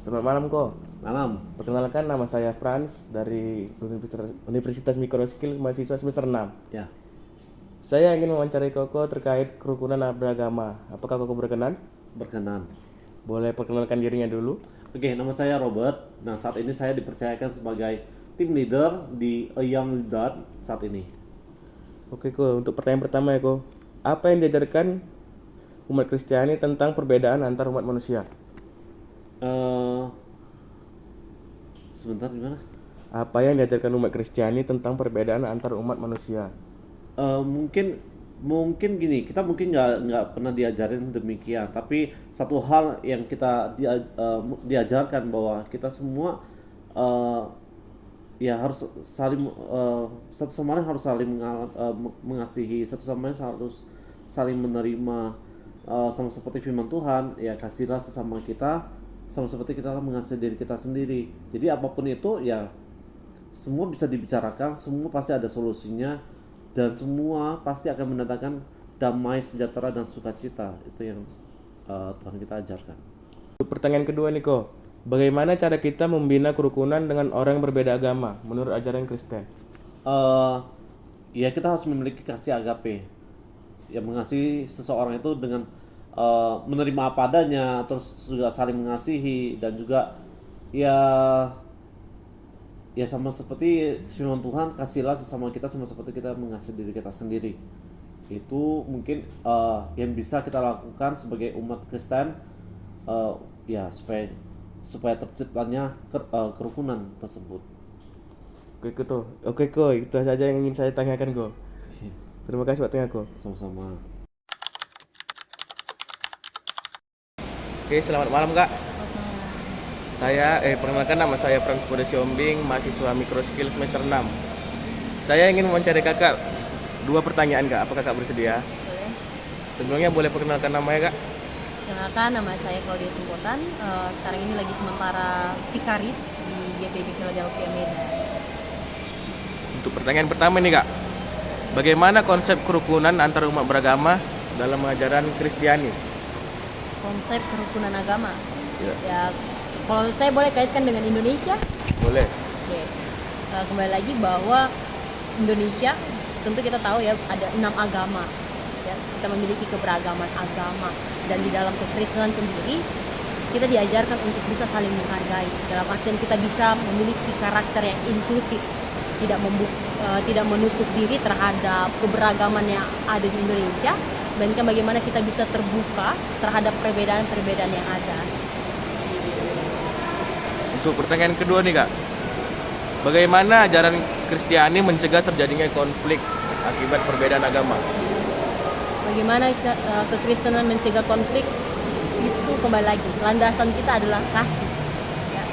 Selamat malam kok. Malam. Perkenalkan nama saya Franz dari Universitas Mikroskill mahasiswa semester 6. Ya. Saya ingin mewawancarai Koko terkait kerukunan beragama. Apakah Koko berkenan? Berkenan. Boleh perkenalkan dirinya dulu? Oke, nama saya Robert. Nah, saat ini saya dipercayakan sebagai tim leader di A Young Leader saat ini. Oke Ko, untuk pertanyaan pertama ya Ko. Apa yang diajarkan umat Kristiani tentang perbedaan antar umat manusia? Eh, Sebentar gimana? Apa yang diajarkan umat Kristiani tentang perbedaan antar umat manusia? Mungkin mungkin gini, kita mungkin nggak pernah diajarin demikian, tapi satu hal yang kita diajarkan bahwa kita semua eh, ya harus saling satu sama lain harus saling mengasihi, satu sama lain harus saling menerima, sama seperti firman Tuhan, ya kasihlah sesama kita sama seperti kita mengasihi diri kita sendiri. Jadi apapun itu ya semua bisa dibicarakan, semua pasti ada solusinya, dan semua pasti akan mendatangkan damai, sejahtera, dan sukacita. Itu yang Tuhan kita ajarkan. Untuk pertanyaan kedua nih Ko. Bagaimana cara kita membina kerukunan dengan orang yang berbeda agama menurut ajaran Kristen? eh Ya kita harus memiliki kasih agape, ya mengasihi seseorang itu dengan menerima apa adanya, terus juga saling mengasihi, dan juga ya ya sama seperti firman Tuhan, kasihlah sesama kita sama seperti kita mengasihi diri kita sendiri. Itu mungkin yang bisa kita lakukan sebagai umat Kristen, ya supaya supaya terciptanya kerukunan tersebut. Oke Ko, itu saja yang ingin saya tanyakan Ko. Terima kasih waktunya Ko. Sama-sama. Oke, selamat malam Kak. Perkenalkan nama saya Franz Bode Siombing, mahasiswa Mikroskill semester 6. Saya ingin mewawancarai Kakak 2 pertanyaan Kak, apakah Kakak bersedia? Boleh. Sebelumnya boleh perkenalkan namanya Kak? Kenalkan, nama saya Claudia Sumpotan. Sekarang ini lagi sementara vikaris di GPB Philadelphia Medan. Untuk pertanyaan pertama nih Kak, bagaimana konsep kerukunan antar umat beragama dalam ajaran Kristiani? Konsep kerukunan agama. Ya. Ya, kalau saya boleh kaitkan dengan Indonesia. Boleh. Oke. Kembali lagi bahwa Indonesia tentu kita tahu ya ada 6 agama. Ya, kita memiliki keberagaman agama, dan di dalam kekristenan sendiri kita diajarkan untuk bisa saling menghargai. Dalam artian kita bisa memiliki karakter yang inklusif, tidak menutup diri terhadap keberagaman yang ada di Indonesia, melainkan bagaimana kita bisa terbuka terhadap perbedaan-perbedaan yang ada. Untuk pertanyaan kedua nih Kak, bagaimana ajaran Kristiani mencegah terjadinya konflik akibat perbedaan agama? Bagaimana kekristenan mencegah konflik? Itu kembali lagi, landasan kita adalah kasih. Ya.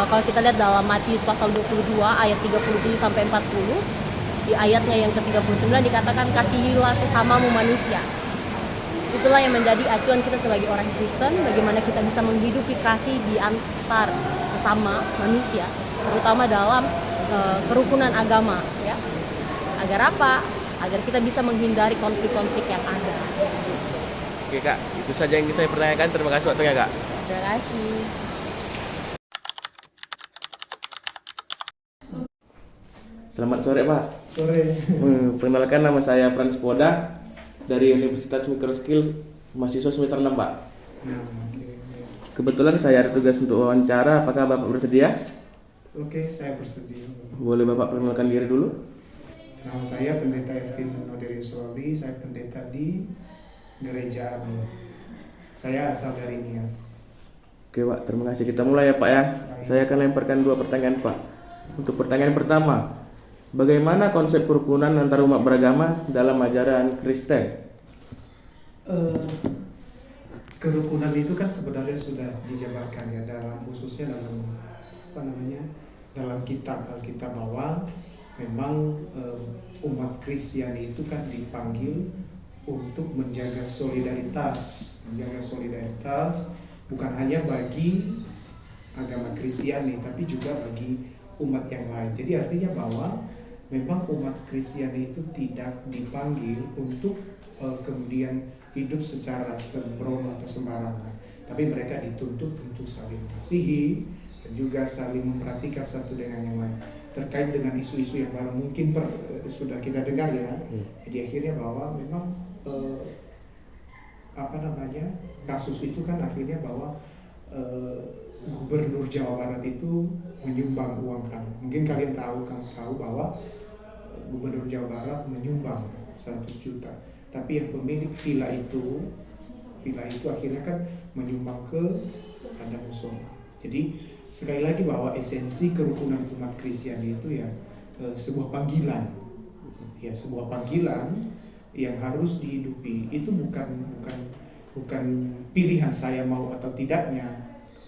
Kalau kita lihat dalam Matius pasal 22 ayat 37 sampai 40, di ayatnya yang ke-39 dikatakan kasihilah sesamamu manusia. Itulah yang menjadi acuan kita sebagai orang Kristen, bagaimana kita bisa menghidupi kasih di antar sesama manusia, terutama dalam kerukunan agama, ya. Agar apa? Agar kita bisa menghindari konflik-konflik yang ada. Oke Kak, itu saja yang ingin saya pertanyakan. Terima kasih waktunya Kak. Terima kasih. Selamat sore Pak. Sore. Perkenalkan nama saya Franz Poda dari Universitas Mikroskill mahasiswa semester 6 Pak. Nah, oke. Kebetulan saya ada tugas untuk wawancara, apakah Bapak bersedia? Oke, saya bersedia. Boleh Bapak perkenalkan diri dulu? Nama saya Pendeta Ervin Noderius Robi, saya pendeta di Gereja Amin. Saya asal dari Nias. Oke Pak, terima kasih. Kita mulai ya Pak ya. Saya akan lemparkan 2 pertanyaan Pak. Untuk pertanyaan pertama, bagaimana konsep kerukunan antar umat beragama dalam ajaran Kristen? Kerukunan itu kan sebenarnya sudah dijabarkan ya dalam, khususnya dalam dalam kitab Alkitab, bahwa memang umat Kristiani itu kan dipanggil untuk menjaga solidaritas bukan hanya bagi agama Kristiani tapi juga bagi umat yang lain. Jadi artinya bahwa memang umat Kristiani itu tidak dipanggil untuk kemudian hidup secara sembrono atau sembarangan, tapi mereka dituntut untuk saling mengasihi dan juga saling memperhatikan satu dengan yang lain. Terkait dengan isu-isu yang baru mungkin sudah kita dengar ya, jadi akhirnya bahwa memang kasus itu kan akhirnya bahwa Gubernur Jawa Barat itu menyumbang uang kan. Mungkin kalian tahu bahwa Gubernur Jawa Barat menyumbang 100 juta. Tapi yang pemilik villa itu akhirnya kan menyumbang ke ada musola. Jadi sekali lagi bahwa esensi kerukunan umat Kristiani itu ya sebuah panggilan. Ya, sebuah panggilan yang harus dihidupi. Itu bukan pilihan saya mau atau tidaknya,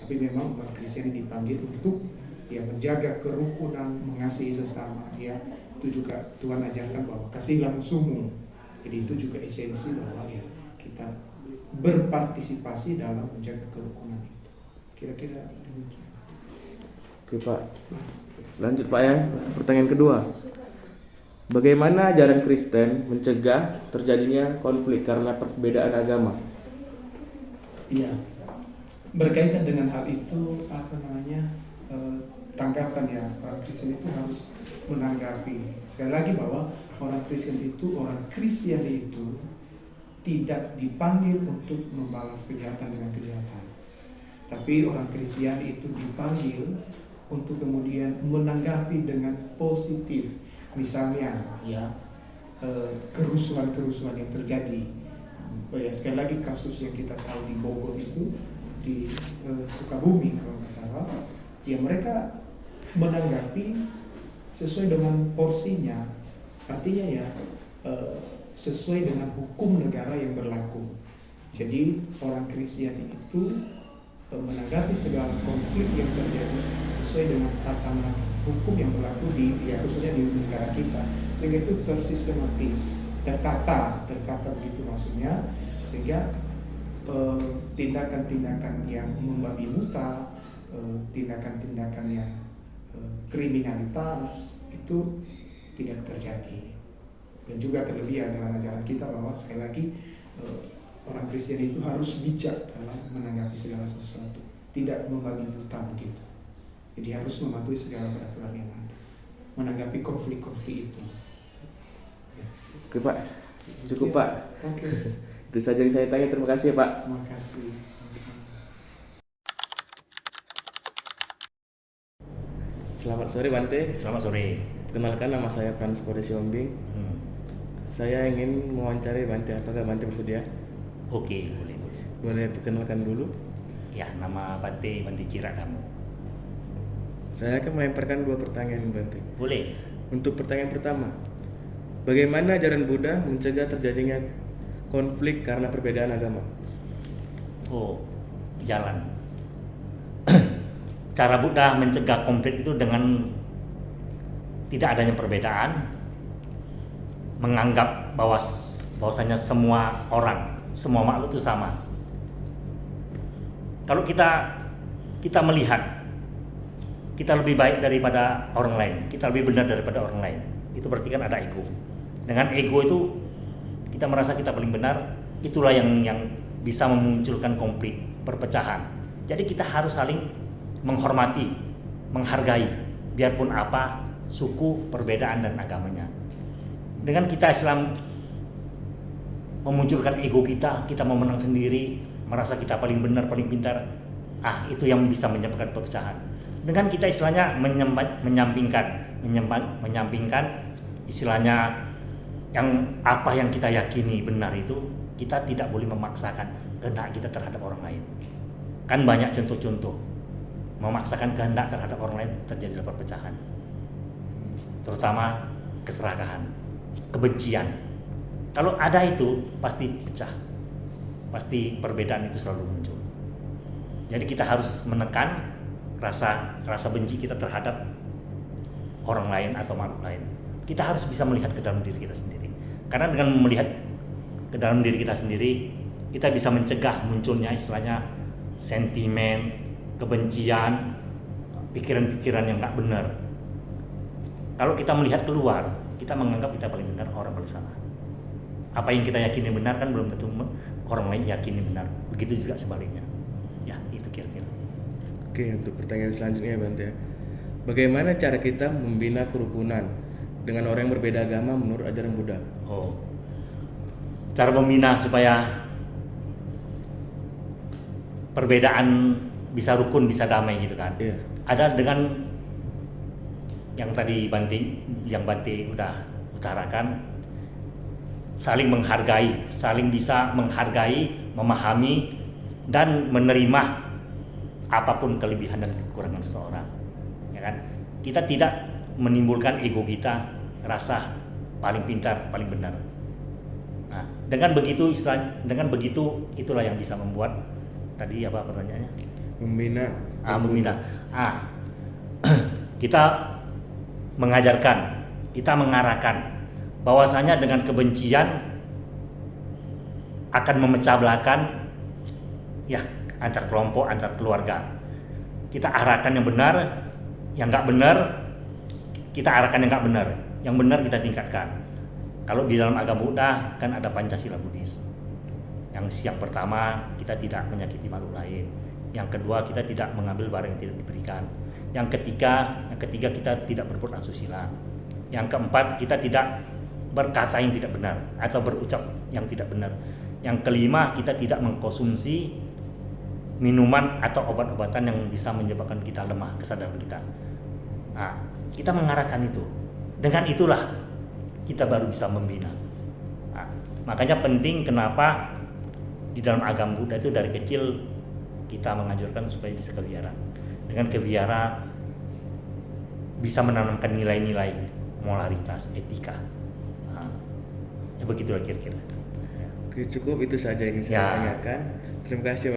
tapi memang umat Kristiani dipanggil untuk ya menjaga kerukunan, mengasihi sesama ya. Itu juga Tuhan ajarkan bahwa kasihlah musuhmu. Jadi itu juga esensi bahwa ya kita berpartisipasi dalam menjaga kerukunan itu. Kira-kira demikian. Oke Pak, lanjut Pak ya. Pertanyaan kedua, bagaimana ajaran Kristen mencegah terjadinya konflik karena perbedaan agama? Iya, berkaitan dengan hal itu tanggapan ya, orang Kristen itu harus menanggapi. Sekali lagi bahwa orang Kristiani itu tidak dipanggil untuk membalas kejahatan dengan kejahatan, tapi orang Kristiani itu dipanggil untuk kemudian menanggapi dengan positif. Misalnya ya kerusuhan yang terjadi. Ya, sekali lagi kasus yang kita tahu di Bogor itu, di Sukabumi kalau nggak salah, ya mereka menanggapi sesuai dengan porsinya, artinya ya sesuai dengan hukum negara yang berlaku. Jadi orang Kristiani itu menanggapi segala konflik yang terjadi sesuai dengan tatanan hukum yang berlaku khususnya di negara kita, sehingga itu tersistematis, tertata begitu maksudnya, sehingga tindakan-tindakan yang membabi buta, tindakan-tindakan yang kriminalitas itu tidak terjadi. Dan juga terlebih adalah ajaran kita bahwa sekali lagi orang Kristen itu harus bijak dalam menanggapi segala sesuatu, tidak membabi buta begitu. Jadi harus mematuhi segala peraturan yang ada, menanggapi konflik-konflik itu. Ya. Oke Pak, cukup ya. Pak. Oke. Itu saja yang saya tanya. Terima kasih ya Pak. Terima kasih. Selamat sore Bante. Selamat sore. Perkenalkan, nama saya Frans Pore Siombing. Saya ingin mewawancari Bante. Apakah Bante bersedia? Oke, boleh. Boleh perkenalkan dulu? Ya, nama Bante Cira kamu. Saya akan melemparkan 2 pertanyaan Bante. Boleh. Untuk pertanyaan pertama, bagaimana ajaran Buddha mencegah terjadinya konflik karena perbedaan agama? Oh, jalan. Cara Buddha mencegah konflik itu dengan tidak adanya perbedaan, menganggap bahwasanya semua orang, semua makhluk itu sama. Kalau kita melihat kita lebih baik daripada orang lain, kita lebih benar daripada orang lain, itu berarti kan ada ego. Dengan ego itu kita merasa kita paling benar, itulah yang bisa memunculkan konflik, perpecahan. Jadi kita harus saling menghormati, menghargai, biarpun apa suku, perbedaan dan agamanya. Dengan kita Islam memunculkan ego kita mau menang sendiri, merasa kita paling benar, paling pintar, itu yang bisa menyebabkan perpecahan. Dengan kita istilahnya menyampingkan istilahnya apa yang kita yakini benar itu, kita tidak boleh memaksakan kehendak kita terhadap orang lain. Kan banyak contoh-contoh memaksakan kehendak terhadap orang lain terjadi perpecahan, terutama keserakahan, kebencian. Kalau ada itu pasti pecah, pasti perbedaan itu selalu muncul. Jadi kita harus menekan rasa benci kita terhadap orang lain atau makhluk lain. Kita harus bisa melihat ke dalam diri kita sendiri. Karena dengan melihat ke dalam diri kita sendiri, kita bisa mencegah munculnya istilahnya sentimen, kebencian, pikiran-pikiran yang nggak benar. Kalau kita melihat keluar, kita menganggap kita paling benar, orang paling salah. Apa yang kita yakini benar kan belum tentu orang lain yakini benar. Begitu juga sebaliknya. Ya, itu kira-kira. Oke, untuk pertanyaan selanjutnya Bante, bagaimana cara kita membina kerukunan dengan orang yang berbeda agama menurut ajaran Buddha? Oh, cara membina supaya perbedaan bisa rukun, bisa damai gitu kan. Iya. Ada dengan yang tadi Bante udah utarakan, saling menghargai, saling bisa menghargai, memahami dan menerima apapun kelebihan dan kekurangan seseorang, ya kan? Kita tidak menimbulkan ego kita, rasa paling pintar, paling benar. Nah, dengan begitu itulah yang bisa membuat tadi apa pertanyaannya? Membina. Membina. Kita mengajarkan, kita mengarahkan bahwasanya dengan kebencian akan memecah belahkan ya antar kelompok, antar keluarga. Kita arahkan yang benar, yang nggak benar kita arahkan yang nggak benar, yang benar kita tingkatkan. Kalau di dalam agama Buddha kan ada Pancasila Buddhis. Yang pertama, kita tidak menyakiti makhluk lain. Yang kedua, kita tidak mengambil barang yang tidak diberikan. Yang ketiga kita tidak berbuat asusila. Yang keempat, kita tidak berkata yang tidak benar atau berucap yang tidak benar. Yang kelima, kita tidak mengkonsumsi minuman atau obat-obatan yang bisa menyebabkan kita lemah kesadaran kita. Nah, kita mengarahkan itu. Dengan itulah kita baru bisa membina. Nah, makanya penting kenapa di dalam agama Buddha itu dari kecil kita menganjurkan supaya bisa kebiara. Dengan kebiara bisa menanamkan nilai-nilai moralitas, etika. Nah, ya begitulah kira-kira. Oke, cukup itu saja yang ingin saya tanyakan. Terima kasih.